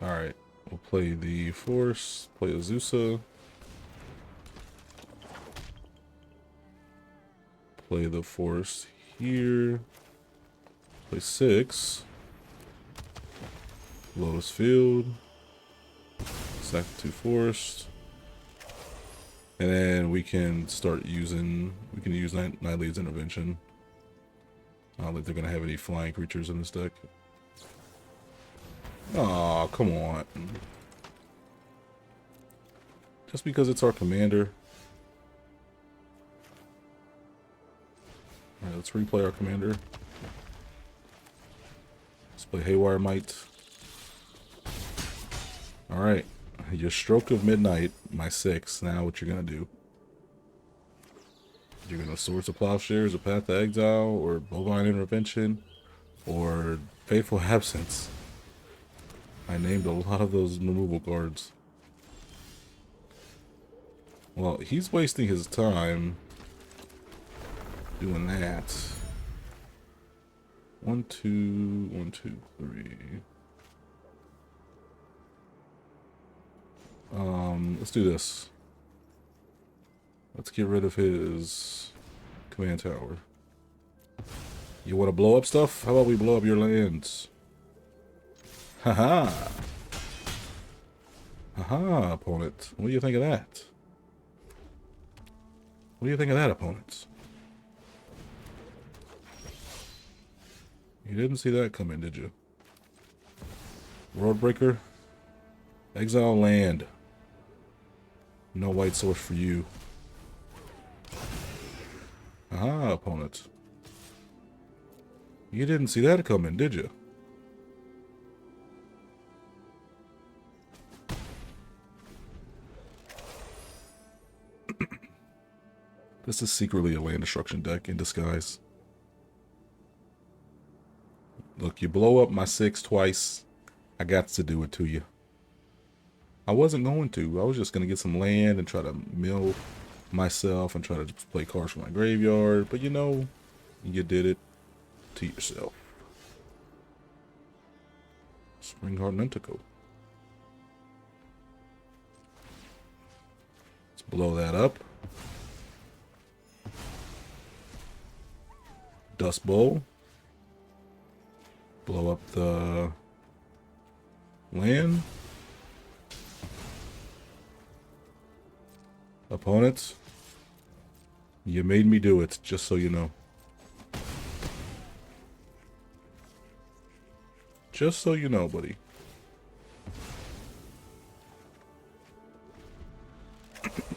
Alright, we'll play the Force, play Azusa, play the Force here, play 6, Lotus Field, sack 2 Force, and then we can start using, we can use Nightlead's Intervention. I don't think they're going to have any flying creatures in this deck. Aw, come on. Just because it's our commander. Alright, let's replay our commander. Let's play Haywire Might. Alright, your Stroke of Midnight, my 6. Now what you're going to do. You're going to Swords of Plowshares, a Path to Exile, or Bovine Intervention, or Faithful Absence. I named a lot of those removal cards. Well, he's wasting his time doing that. 1, 2, 1, 2, 3. Let's do this. Let's get rid of his command tower. You want to blow up stuff? How about we blow up your lands? Haha! Haha, opponent. What do you think of that? What do you think of that, opponent? You didn't see that coming, did you? Roadbreaker. Exile land. No white source for you. Aha, opponent. You didn't see that coming, did you? This is secretly a land destruction deck in disguise. Look, you blow up my 6 twice. I got to do it to you. I wasn't going to. I was just going to get some land and try to mill myself and try to play cards from my graveyard. But you know, you did it to yourself. Springheart Nuntico. Let's blow that up. Dust Bowl. Blow up the land. Opponents, you made me do it, just so you know. Just so you know, buddy.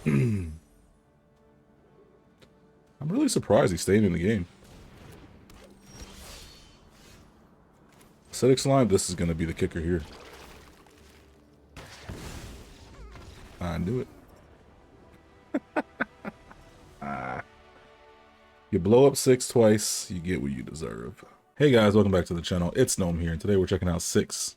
I'm really surprised he stayed in the game. Acidic Slime, this is going to be the kicker here. I knew it. You blow up 6 twice, you get what you deserve. Hey guys, welcome back to the channel. It's Gnome here, and today we're checking out 6.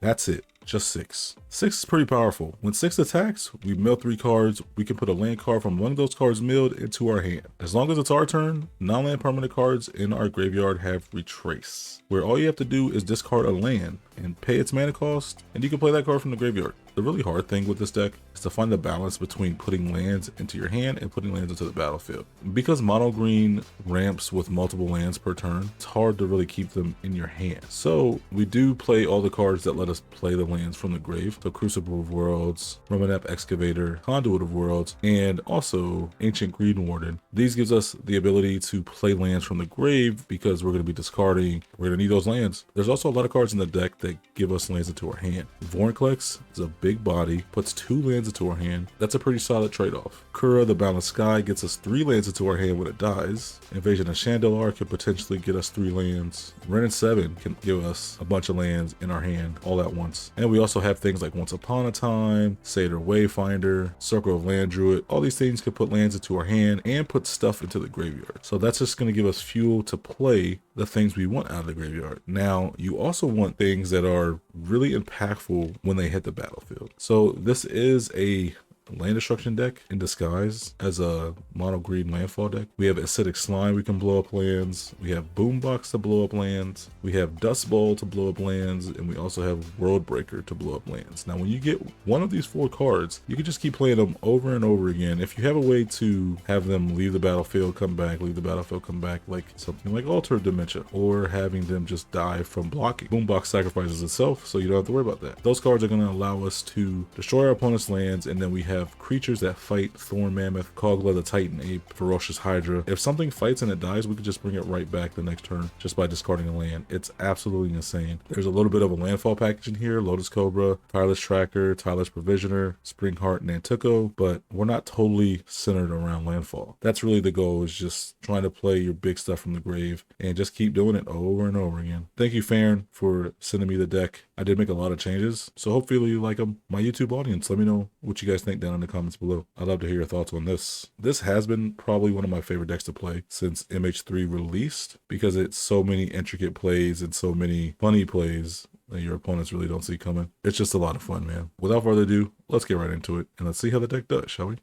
That's it, just 6. 6 is pretty powerful. When 6 attacks, we mill 3 cards. We can put a land card from one of those cards milled into our hand. As long as it's our turn, non-land permanent cards in our graveyard have retrace, where all you have to do is discard a land and pay its mana cost, and you can play that card from the graveyard. The really hard thing with this deck is to find the balance between putting lands into your hand and putting lands into the battlefield. Because mono green ramps with multiple lands per turn, it's hard to really keep them in your hand. So we do play all the cards that let us play the lands from the grave. So Crucible of Worlds, Romanep Excavator, Conduit of Worlds, and also Ancient Green Warden. These gives us the ability to play lands from the grave because we're going to be discarding, we're going to need those lands. There's also a lot of cards in the deck that give us lands into our hand. Vorinclex is a big body, puts 2 lands into our hand. That's a pretty solid trade-off. Kura, the Balanced Sky, gets us 3 lands into our hand when it dies. Invasion of Chandelar could potentially get us 3 lands. Ren and 7 can give us a bunch of lands in our hand all at once. And we also have things like Once Upon a Time, Satyr Wayfinder, Circle of Land Druid. All these things can put lands into our hand and put stuff into the graveyard. So that's just going to give us fuel to play the things we want out of the graveyard. Now, you also want things that are really impactful when they hit the battlefield. So this is a land destruction deck in disguise as a mono green landfall deck. We have Acidic Slime, we can blow up lands. We have Boombox to blow up lands. We have Dust Bowl to blow up lands, and we also have World Breaker to blow up lands. Now, when you get one of these 4 cards, you can just keep playing them over and over again. If you have a way to have them leave the battlefield, come back, leave the battlefield, come back, like something like Altar of Dementia, or having them just die from blocking. Boombox sacrifices itself, so you don't have to worry about that. Those cards are going to allow us to destroy our opponent's lands, and then we have creatures that fight: Thorn Mammoth, Kogla the Titan Ape, Ferocious Hydra. If something fights and it dies, we could just bring it right back the next turn just by discarding a land. It's absolutely insane. There's a little bit of a landfall package in here: Lotus Cobra, Tireless Tracker, Tireless Provisioner, Spring Heart, Nantuko, but we're not totally centered around landfall. That's really the goal, is just trying to play your big stuff from the grave and just keep doing it over and over again. Thank you, Farron, for sending me the deck. I did make a lot of changes, so hopefully you like them. My YouTube audience, let me know what you guys think down in the comments below. I'd love to hear your thoughts on this. This has been probably one of my favorite decks to play since MH3 released, because it's so many intricate plays and so many funny plays that your opponents really don't see coming. It's just a lot of fun, man. Without further ado, let's get right into it, and let's see how the deck does, shall we?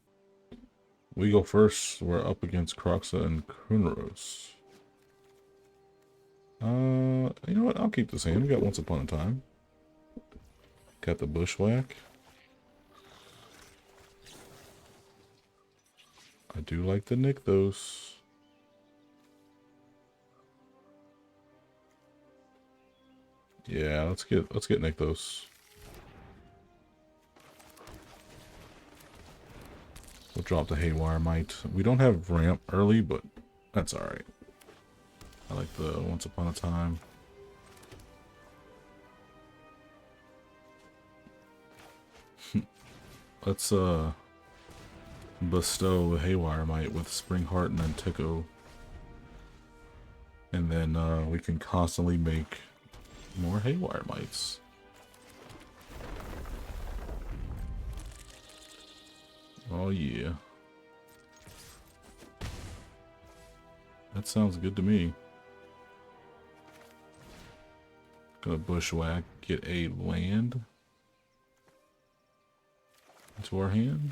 We go first. We're up against Kroxa and Kunaros. You know what? I'll keep this hand. We got Once Upon a Time. Got the Bushwhack. I do like the Nykthos. Yeah, let's get Nykthos. We'll drop the Haywire Might. We don't have ramp early, but that's alright. I like the Once Upon a Time. Let's bestow the Haywire Might with Spring Heart and Nantuko. And then we can constantly make more Haywire Mites. Oh yeah. That sounds good to me. Gonna Bushwhack, get a land into our hand.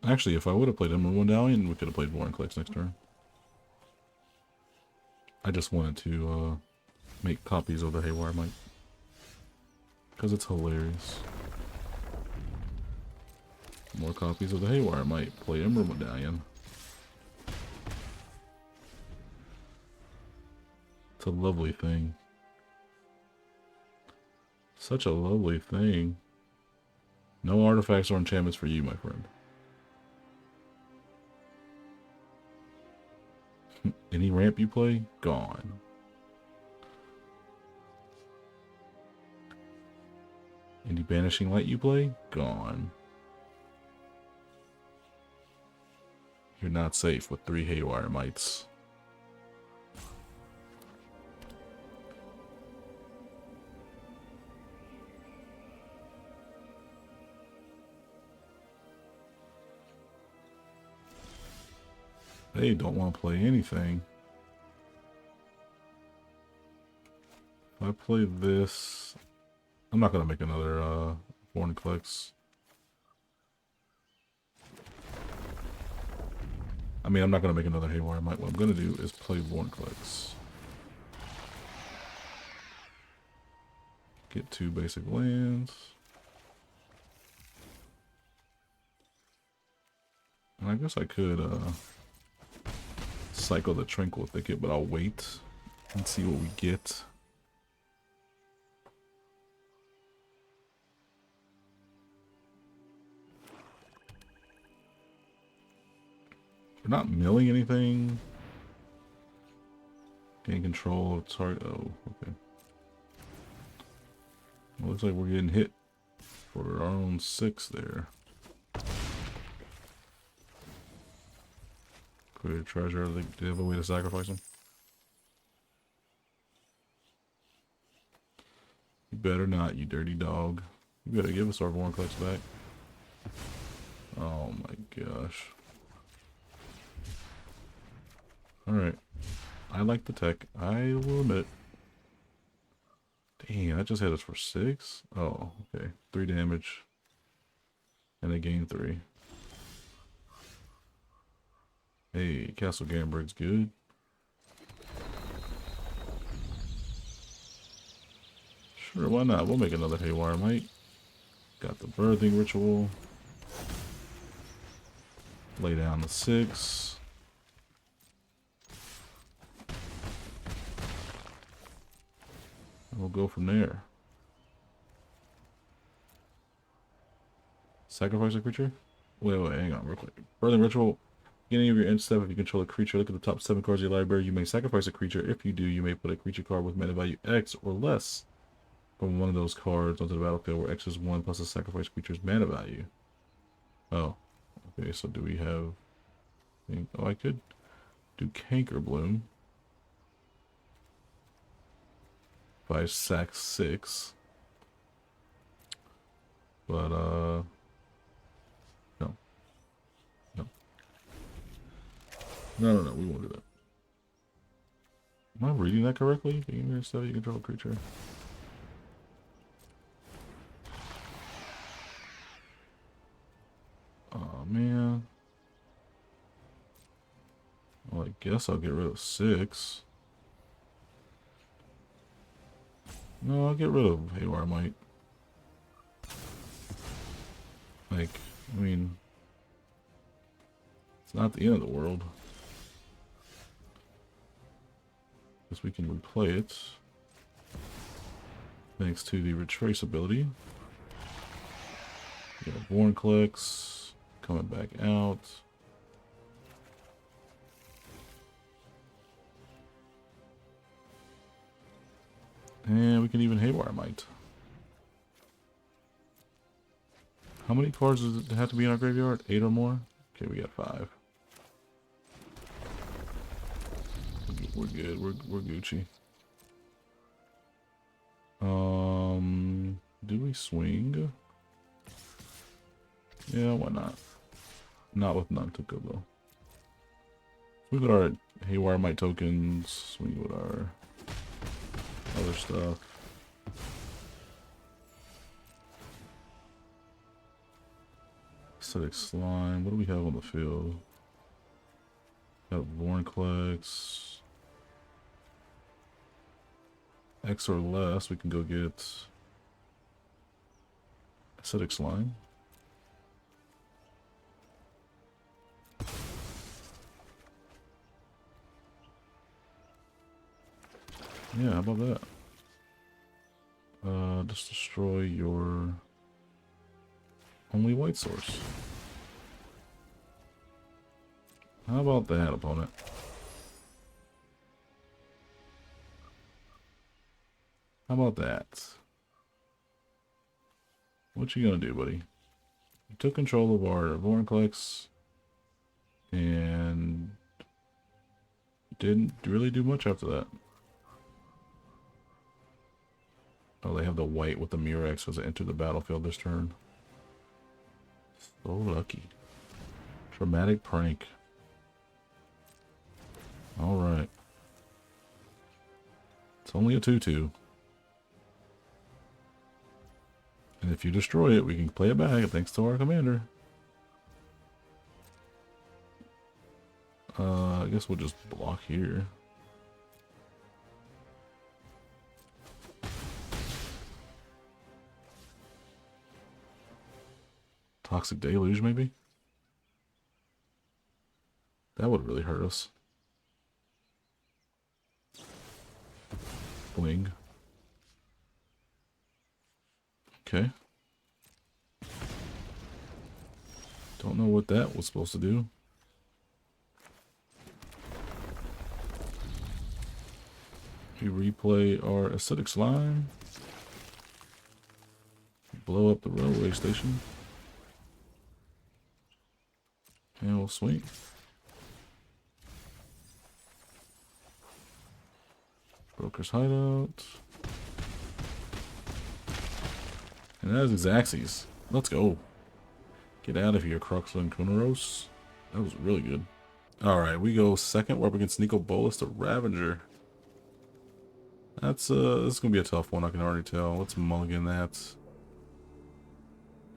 Actually, if I would have played Emerald Medallion, we could have played Vorinclex next turn. I just wanted to make copies of the Haywire Might, because it's hilarious. More copies of the Haywire Might. Play Emerald Medallion. It's a lovely thing. Such a lovely thing. No artifacts or enchantments for you, my friend. Any ramp you play, gone. Any Banishing Light you play, gone. You're not safe with 3 Haywire Mites. They don't want to play anything. If I play this, I'm not going to make another Vorinclex. I mean, I'm not going to make another Haywire Might. What I'm going to do is play Vorinclex. Get 2 basic lands. And I guess I could cycle the Tranquil Thicket, but I'll wait and see what we get. We're not milling anything. Gain control of target. Oh, okay. It looks like we're getting hit for our own 6 there. Create a treasure. Do they have a way to sacrifice them? You better not, you dirty dog. You better give us our Vorinclex back. Oh my gosh. Alright. I like the tech. I will admit it. Dang, that just hit us for 6? Oh, okay. 3 damage. And they gain 3. Hey, Castle Gamberg's good. Sure, why not? We'll make another Haywire Mite. Got the birthing ritual. Lay down the 6. And we'll go from there. Sacrifice a creature? Wait, hang on real quick. Birthing ritual. Beginning of your end step, if you control a creature, look at the top 7 cards of your library. You may sacrifice a creature. If you do, you may put a creature card with mana value X or less from one of those cards onto the battlefield, where X is 1 plus a sacrifice creature's mana value. Oh, okay. So do we have? Oh, I could do Canker Bloom. If I sack 6, but no. No, we won't do that. Am I reading that correctly? Beginning of stuff, you control a creature. Oh man. Well, I guess I'll get rid of 6. No, I'll get rid of Haywire Mite. Like, I mean, it's not the end of the world. Guess we can replay it. Thanks to the retrace ability. We got Vornclex coming back out. And we can even Haywire Mite. How many cards does it have to be in our graveyard? 8 or more? Okay, we got 5. We're good. We're Gucci. Do we swing? Yeah, why not? Not with Nantuko though. Swing with our Haywire Mite tokens. Swing with our other stuff. Acidic Slime. What do we have on the field? Got Vornclex. X or less, we can go get Acidic Slime. Yeah, how about that? Just destroy your only white source. How about that, opponent? How about that? What you gonna do, buddy? You took control of our Vornclex and didn't really do much after that. Oh, they have the white with the Mirror X as it entered the battlefield this turn. So lucky. Dramatic Prank. Alright. It's only a 2/2. And if you destroy it, we can play it back thanks to our commander. I guess we'll just block here. Toxic Deluge, maybe? That would really hurt us. Bling. Okay. Don't know what that was supposed to do. We replay our Acidic Slime. Blow up the railway station. And we'll swing. Broker's Hideout. And that is Xaxes. Let's go. Get out of here, Cruxla and Kunaros. That was really good. Alright, we go second. We're up against Nico Bolas, the Ravager. That's this is gonna be a tough one, I can already tell. Let's mulligan that.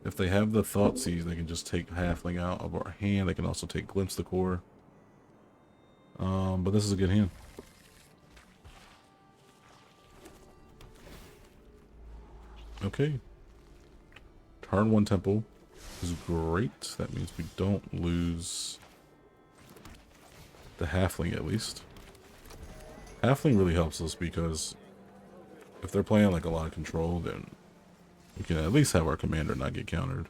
If they have the Thoughtseize, they can just take Halfling out of our hand. They can also take Glimpse the Core. But this is a good hand. Okay. Turn 1 Temple is great. That means we don't lose the Halfling at least. Halfling really helps us because if they're playing like a lot of control, then we can at least have our commander not get countered.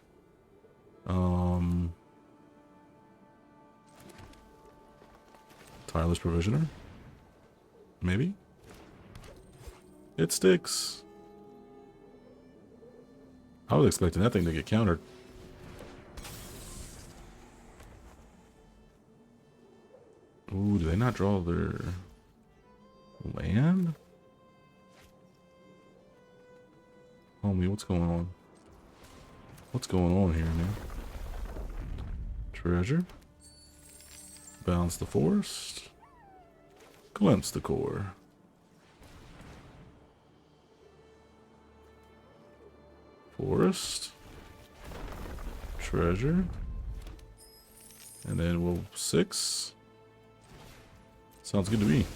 Tireless Provisioner? Maybe? It sticks. I was expecting that thing to get countered. Ooh, do they not draw their land? Homie, what's going on? What's going on here, man? Treasure. Balance the forest. Glimpse the core. Forest. Treasure. And then we'll 6. Sounds good to me.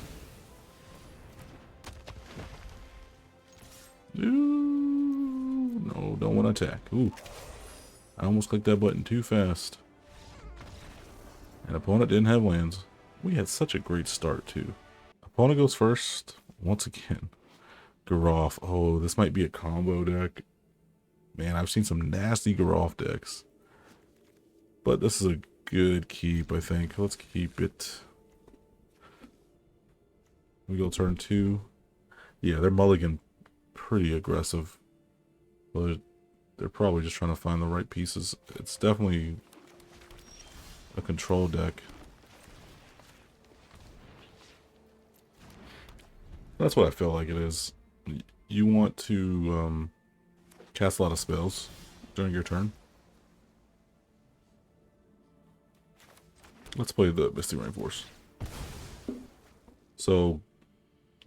Ooh, no, don't want to attack. Ooh. I almost clicked that button too fast. An opponent didn't have lands. We had such a great start too. Opponent goes first. Once again. Garoth. Oh, this might be a combo deck. Man, I've seen some nasty Garoth decks. But this is a good keep, I think. Let's keep it. We go turn 2. Yeah, they're mulligan pretty aggressive. But they're probably just trying to find the right pieces. It's definitely a control deck. That's what I feel like it is. You want to cast a lot of spells during your turn. Let's play the Misty Rainforest. So,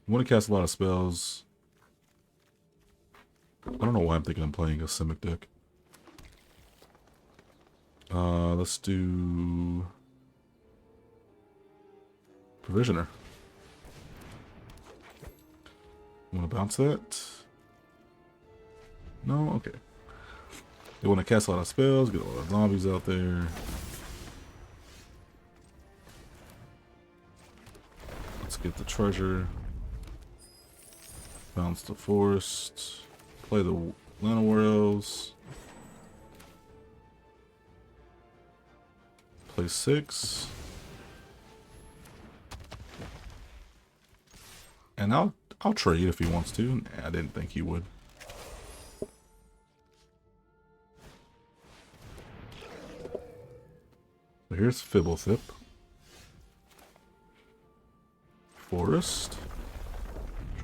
you want to cast a lot of spells. I don't know why I'm thinking I'm playing a Simic deck. Let's do Provisioner. Want to bounce that? No? Okay. They want to cast a lot of spells, get a lot of zombies out there. Let's get the treasure. Bounce the forest. Play the Llanowar. Play 6. And I'll trade if he wants to. Nah, I didn't think he would. So here's Fibblethip. Forest.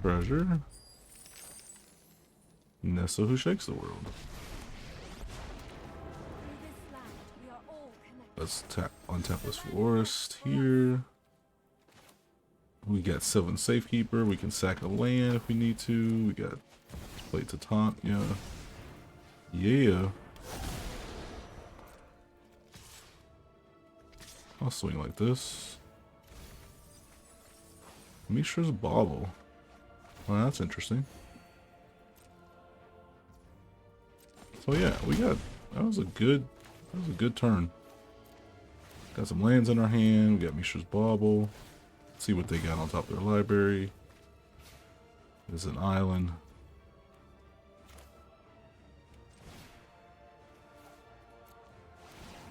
Treasure. Nessa who shakes the world. Let's untap this forest here. We got Sylvan Safekeeper. We can sack a land if we need to. We got Plate to Taunt. Yeah. Yeah. I'll swing like this. Mishra's Bauble. Well, that's interesting. So yeah, that was a good turn. Got some lands in our hand. We got Mishra's Bauble. Let's see what they got on top of their library. There's an island.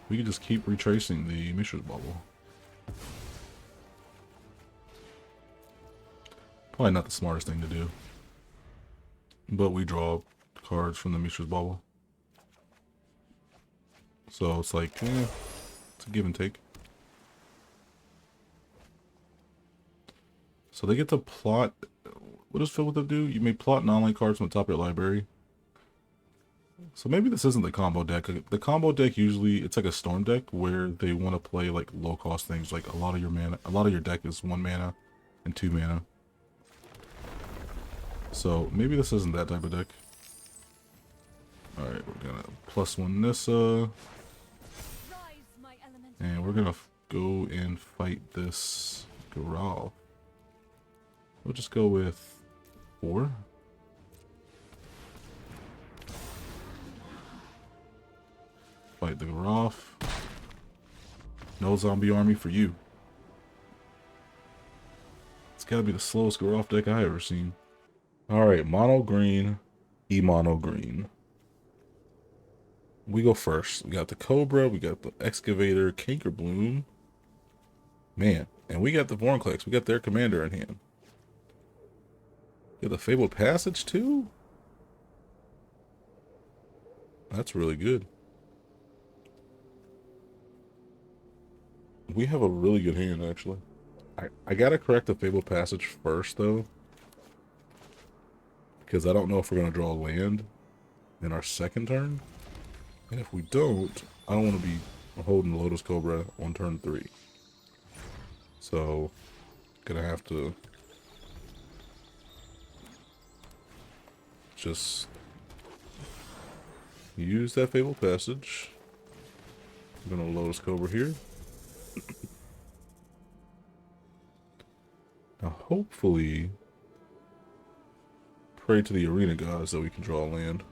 We can just keep retracing the Mishra's Bauble. Probably not the smartest thing to do. But we draw cards from the Mishra's Bauble. So it's like, it's a give and take. So they get to plot. What does Fibblethip do? You may plot non-land cards from the top of your library. So maybe this isn't the combo deck. The combo deck usually, it's like a storm deck where they want to play like low cost things. Like a lot of your deck is 1 mana and 2 mana. So maybe this isn't that type of deck. Alright, we're gonna +1 Nissa. And we're gonna go and fight this Garal. We'll just go with 4. Fight the Garal. No zombie army for you. It's gotta be the slowest Garal deck I ever seen. Alright, mono green, e-mono green. We go first. We got the Cobra, we got the Excavator, Canker Bloom. Man, and we got the Vornclex. We got their commander in hand. We got the Fabled Passage too? That's really good. We have a really good hand, actually. I gotta correct the Fabled Passage first, though. Because I don't know if we're going to draw a land in our second turn. And if we don't, I don't want to be holding the Lotus Cobra on turn 3. So, gonna have to just use that Fabled Passage. I'm gonna Lotus Cobra here. Now, hopefully, pray to the Arena Gods that we can draw a land.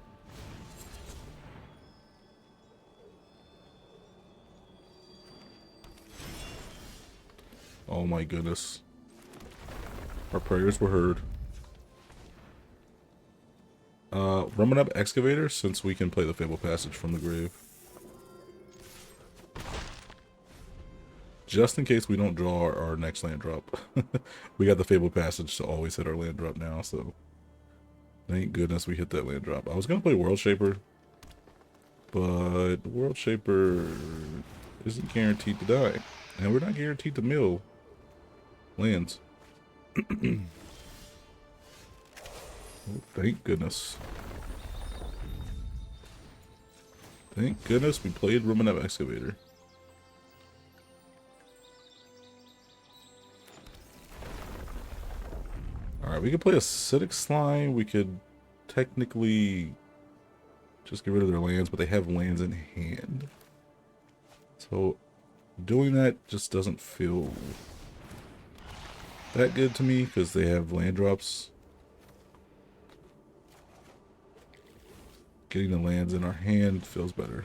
Oh my goodness. Our prayers were heard. Rumming up Excavator since we can play the Fabled Passage from the grave. Just in case we don't draw our next land drop. We got the Fabled Passage to always hit our land drop now, so thank goodness we hit that land drop. I was going to play World Shaper, but World Shaper isn't guaranteed to die. And we're not guaranteed to mill lands. Oh, thank goodness. Thank goodness we played Rumming Up Excavator. Alright, we could play Acidic Slime. We could technically just get rid of their lands, but they have lands in hand. So doing that just doesn't feel that good to me because they have land drops. Getting the lands in our hand feels better.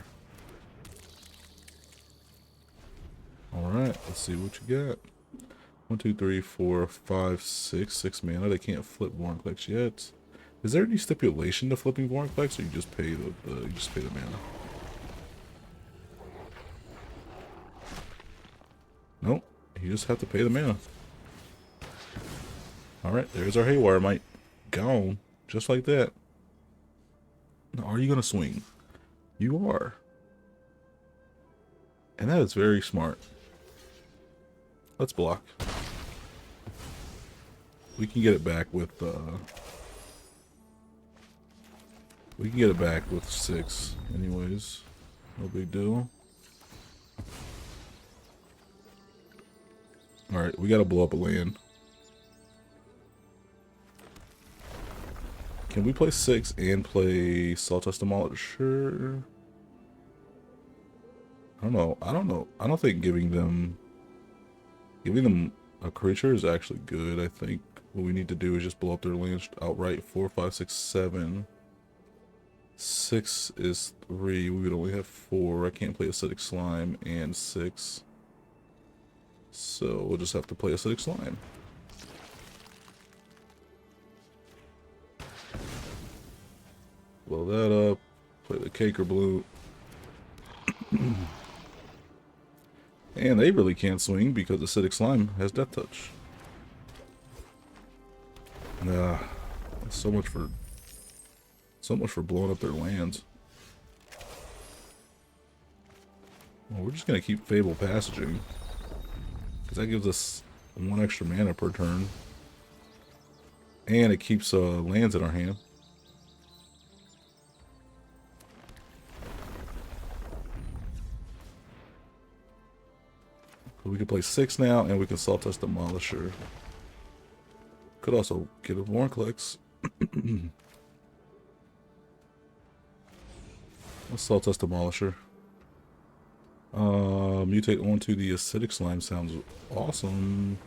Alright, let's see what you got. 1, 2, 3, 4, 5, 6. 6 mana. They can't flip Vornclex yet. Is there any stipulation to flipping Vornclex, or you just pay the mana? Nope. You just have to pay the mana. Alright, there's our Haywire Mite. Gone. Just like that. Now, are you going to swing? You are. And that is very smart. Let's block. We can get it back with, we can get it back with 6 anyways. No big deal. Alright, we gotta blow up a land. Can we play 6 and play Sawtooth Demolisher? I don't know. I don't think giving them a creature is actually good. I think what we need to do is just blow up their lands outright. 4, 5, 6, 7. 6 is 3. We would only have 4. I can't play Acidic Slime and 6. So we'll just have to play Acidic Slime. Blow that up. Play the Canker Bloom. And they really can't swing because Acidic Slime has Death Touch. So much for blowing up their lands. Well, we're just gonna keep Fabled Passaging because that gives us 1 extra mana per turn, and it keeps lands in our hand. We can play 6 now, and we can Sawtooth Demolisher. Could also get a Vornclex. Assault Test Demolisher. Mutate onto the acidic slime sounds awesome.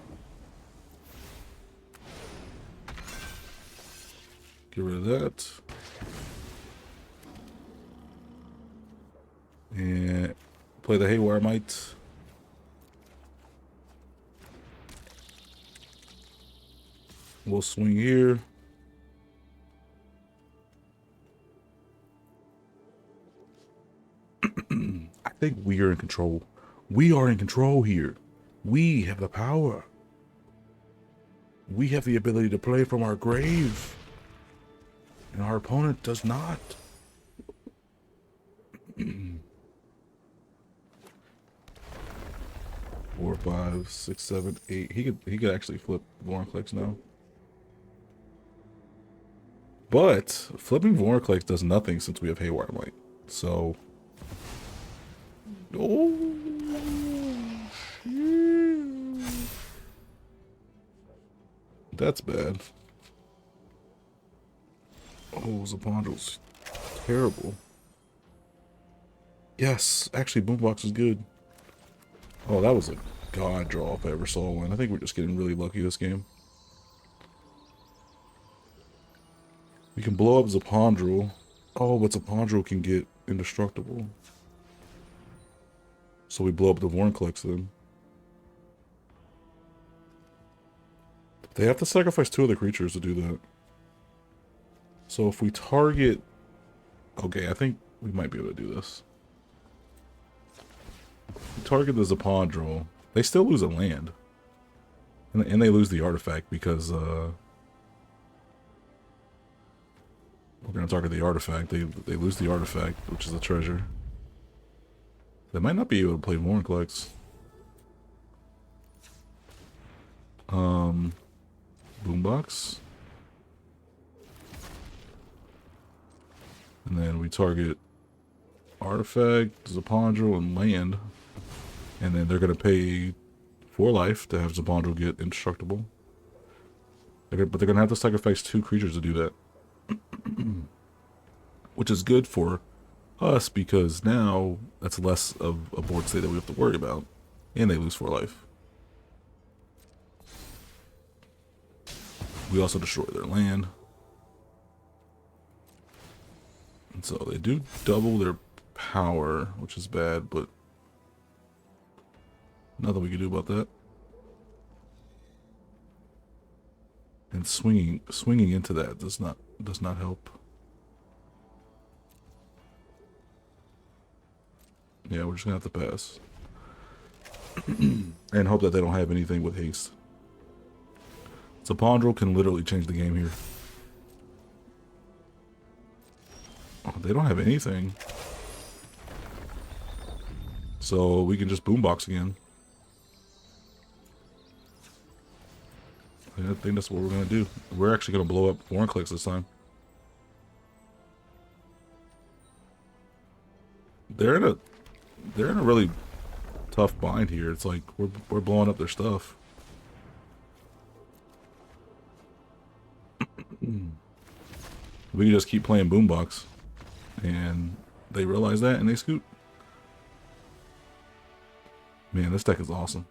Get rid of that. And play the Haywire Mite. We'll swing here. I think we are in control. We are in control here. We have the power. We have the ability to play from our grave. And our opponent does not. 4, 5, 6, 7, 8. He could actually flip Vorinclex now. But flipping Vorinclex does nothing since we have Haywire Mite. So oh shit. That's bad. Oh, Zapondro's terrible. Yes, actually Boombox is good. Oh, that was a god draw if I ever saw one. I think we're just getting really lucky this game. We can blow up Zapondro. Oh, but Zapondro can get indestructible. So we blow up the Vorinclex then. They have to sacrifice 2 other creatures to do that. So if we target... Okay, I think we might be able to do this. If we target the Zapondro, they still lose a land. And they lose the artifact because... we're going to target the artifact. They lose the artifact, which is the treasure. They might not be able to play Vorinclex. Boombox. And then we target artifact, Zapondro, and land. And then they're going to pay 4 life to have Zapondro get indestructible. But they're going to have to sacrifice 2 creatures to do that. Which is good for us because now that's less of a board state that we have to worry about. And they lose 4 life. We also destroy their land. And so they do double their power, which is bad, but nothing we can do about that. And swinging into that does not help. Yeah, we're just gonna have to pass. And hope that they don't have anything with haste. Zapondro can literally change the game here. Oh, they don't have anything. So we can just boombox again. I think that's what we're gonna do. We're actually gonna blow up Vorinclex this time. They're in a really tough bind here. It's like we're blowing up their stuff. We can just keep playing Boombox, and they realize that and they scoot. Man, this deck is awesome.